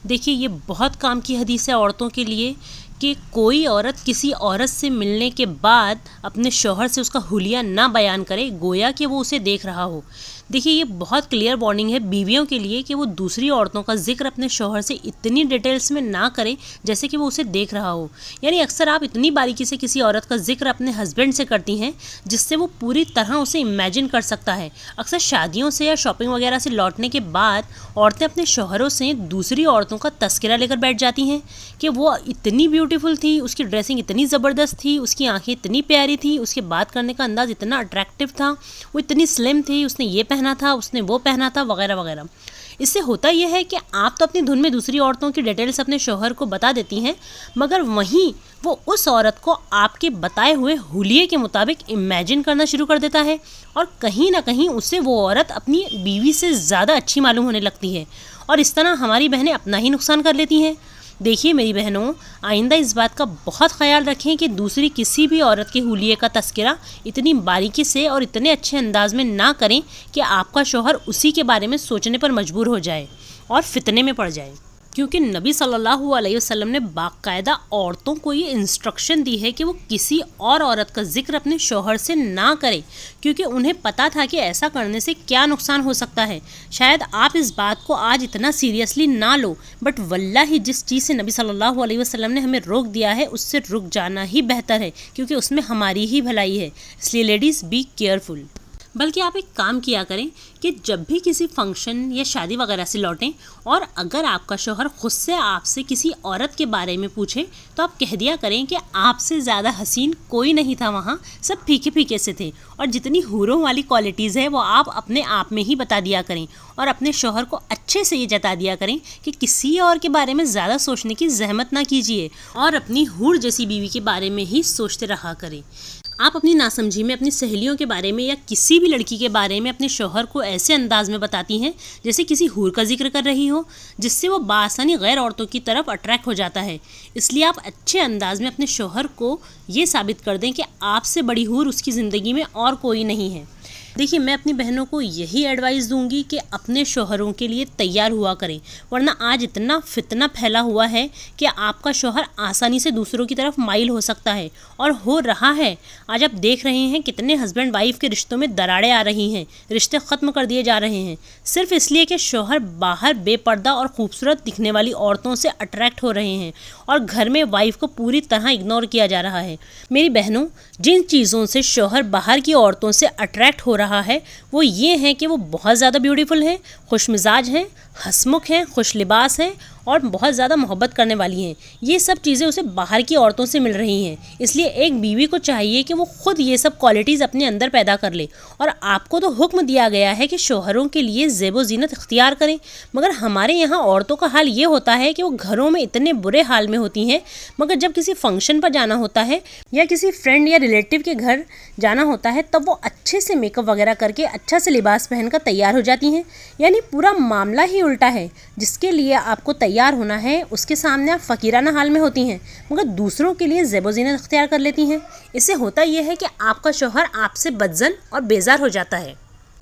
دیکھیے یہ بہت کام کی حدیث ہے عورتوں کے لیے کہ کوئی عورت کسی عورت سے ملنے کے بعد اپنے شوہر سے اس کا حلیہ نہ بیان کرے گویا کہ وہ اسے دیکھ رہا ہو۔ دیکھیے یہ بہت کلیئر وارننگ ہے بیویوں کے لیے کہ وہ دوسری عورتوں کا ذکر اپنے شوہر سے اتنی ڈیٹیلز میں نہ کریں جیسے کہ وہ اسے دیکھ رہا ہو۔ یعنی اکثر آپ اتنی باریکی سے کسی عورت کا ذکر اپنے ہسبینڈ سے کرتی ہیں جس سے وہ پوری طرح اسے امیجن کر سکتا ہے۔ اکثر شادیوں سے یا شاپنگ وغیرہ سے لوٹنے کے بعد عورتیں اپنے شوہروں سے دوسری عورتوں کا تذکرہ لے کر بیٹھ جاتی ہیں کہ وہ اتنی بیوٹیفل تھی، اس کی ڈریسنگ اتنی زبردست تھی، اس کی آنکھیں اتنی پیاری تھی، اس کے بات کرنے کا انداز اتنا اٹریکٹیو تھا، وہ اتنی سلم تھی، اس نے یہ پہنا تھا، اس نے وہ پہنا تھا، وغیرہ وغیرہ۔ اس سے ہوتا یہ ہے کہ آپ تو اپنی دھن میں دوسری عورتوں کی ڈیٹیلز اپنے شوہر کو بتا دیتی ہیں، مگر وہیں وہ اس عورت کو آپ کے بتائے ہوئے حلیے کے مطابق امیجن کرنا شروع کر دیتا ہے، اور کہیں نہ کہیں اسے وہ عورت اپنی بیوی سے زیادہ اچھی معلوم ہونے لگتی ہے، اور اس طرح ہماری بہنیں اپنا ہی نقصان کر لیتی ہیں۔ دیکھیے میری بہنوں، آئندہ اس بات کا بہت خیال رکھیں کہ دوسری کسی بھی عورت کے حلیے کا تذکرہ اتنی باریکی سے اور اتنے اچھے انداز میں نہ کریں کہ آپ کا شوہر اسی کے بارے میں سوچنے پر مجبور ہو جائے اور فتنے میں پڑ جائے، کیونکہ نبی صلی اللہ علیہ وسلم نے باقاعدہ عورتوں کو یہ انسٹرکشن دی ہے کہ وہ کسی اور عورت کا ذکر اپنے شوہر سے نہ کرے، کیونکہ انہیں پتہ تھا کہ ایسا کرنے سے کیا نقصان ہو سکتا ہے۔ شاید آپ اس بات کو آج اتنا سیریسلی نہ لو، بٹ واللہ جس چیز سے نبی صلی اللہ علیہ وسلم نے ہمیں روک دیا ہے اس سے رک جانا ہی بہتر ہے، کیونکہ اس میں ہماری ہی بھلائی ہے۔ اس لیے لیڈیز بی کیئرفل۔ بلکہ آپ ایک کام کیا کریں کہ جب بھی کسی فنکشن یا شادی وغیرہ سے لوٹیں اور اگر آپ کا شوہر خود سے آپ سے کسی عورت کے بارے میں پوچھے تو آپ کہہ دیا کریں کہ آپ سے زیادہ حسین کوئی نہیں تھا وہاں، سب پھیکے پھیکے سے تھے، اور جتنی حوروں والی کوالٹیز ہے وہ آپ اپنے آپ میں ہی بتا دیا کریں، اور اپنے شوہر کو اچھے سے یہ جتا دیا کریں کہ کسی اور کے بارے میں زیادہ سوچنے کی زحمت نہ کیجیے اور اپنی حور جیسی بیوی کے بارے میں ہی سوچتے رہا کریں۔ آپ اپنی ناسمجھی میں اپنی سہیلیوں کے بارے میں یا کسی بھی لڑکی کے بارے میں اپنے شوہر کو ایسے انداز میں بتاتی ہیں جیسے کسی حور کا ذکر کر رہی ہو، جس سے وہ بآسانی غیر عورتوں کی طرف اٹریکٹ ہو جاتا ہے۔ اس لیے آپ اچھے انداز میں اپنے شوہر کو یہ ثابت کر دیں کہ آپ سے بڑی حور اس کی زندگی میں اور کوئی نہیں ہے۔ دیکھیے میں اپنی بہنوں کو یہی ایڈوائز دوں گی کہ اپنے شوہروں کے لیے تیار ہوا کریں، ورنہ آج اتنا فتنہ پھیلا ہوا ہے کہ آپ کا شوہر آسانی سے دوسروں کی طرف مائل ہو سکتا ہے، اور ہو رہا ہے۔ آج آپ دیکھ رہے ہیں کتنے ہسبینڈ وائف کے رشتوں میں دراڑیں آ رہی ہیں، رشتے ختم کر دیے جا رہے ہیں، صرف اس لیے کہ شوہر باہر بے پردہ اور خوبصورت دکھنے والی عورتوں سے اٹریکٹ ہو رہے ہیں، اور گھر میں وائف کو پوری طرح اگنور کیا جا رہا ہے۔ میری بہنوں، جن چیزوں سے شوہر باہر کی عورتوں سے اٹریکٹ ہو رہا ہے وہ یہ ہیں کہ وہ بہت زیادہ بیوٹیفل ہیں، خوش مزاج ہیں، ہنسمکھ ہیں، خوش لباس ہیں، اور بہت زیادہ محبت کرنے والی ہیں۔ یہ سب چیزیں اسے باہر کی عورتوں سے مل رہی ہیں، اس لیے ایک بیوی کو چاہیے کہ وہ خود یہ سب کوالٹیز اپنے اندر پیدا کر لے۔ اور آپ کو تو حکم دیا گیا ہے کہ شوہروں کے لیے زیب و زینت اختیار کریں، مگر ہمارے یہاں عورتوں کا حال یہ ہوتا ہے کہ وہ گھروں میں اتنے برے حال میں ہوتی ہیں، مگر جب کسی فنکشن پر جانا ہوتا ہے یا کسی فرینڈ یا ریلیٹیو کے گھر جانا ہوتا ہے تب وہ اچھے سے میک اپ وغیرہ کر کے اچھا سے لباس پہن کر تیار ہو جاتی ہیں۔ یعنی پورا معاملہ ہی الٹا ہے، جس کے لیے آپ کو تیار ہونا ہے اس کے سامنے آپ فقیرانہ حال میں ہوتی ہیں، مگر دوسروں کے لیے زیب و زینت اختیار کر لیتی ہیں۔ اس سے ہوتا یہ ہے کہ آپ کا شوہر آپ سے بدظن اور بیزار ہو جاتا ہے۔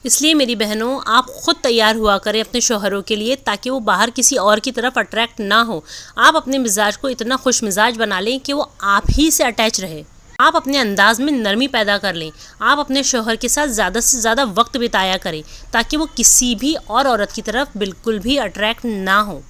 اس لیے میری بہنوں، آپ خود تیار ہوا کریں اپنے شوہروں کے لیے تاکہ وہ باہر کسی اور کی طرف اٹریکٹ نہ ہو۔ آپ اپنے مزاج کو اتنا خوش مزاج بنا لیں کہ وہ آپ ہی سے اٹیچ رہے۔ آپ اپنے انداز میں نرمی پیدا کر لیں، آپ اپنے شوہر کے ساتھ زیادہ سے زیادہ وقت بتایا کریں تاکہ وہ کسی بھی اور عورت کی طرف بالکل بھی اٹریکٹ نہ ہو۔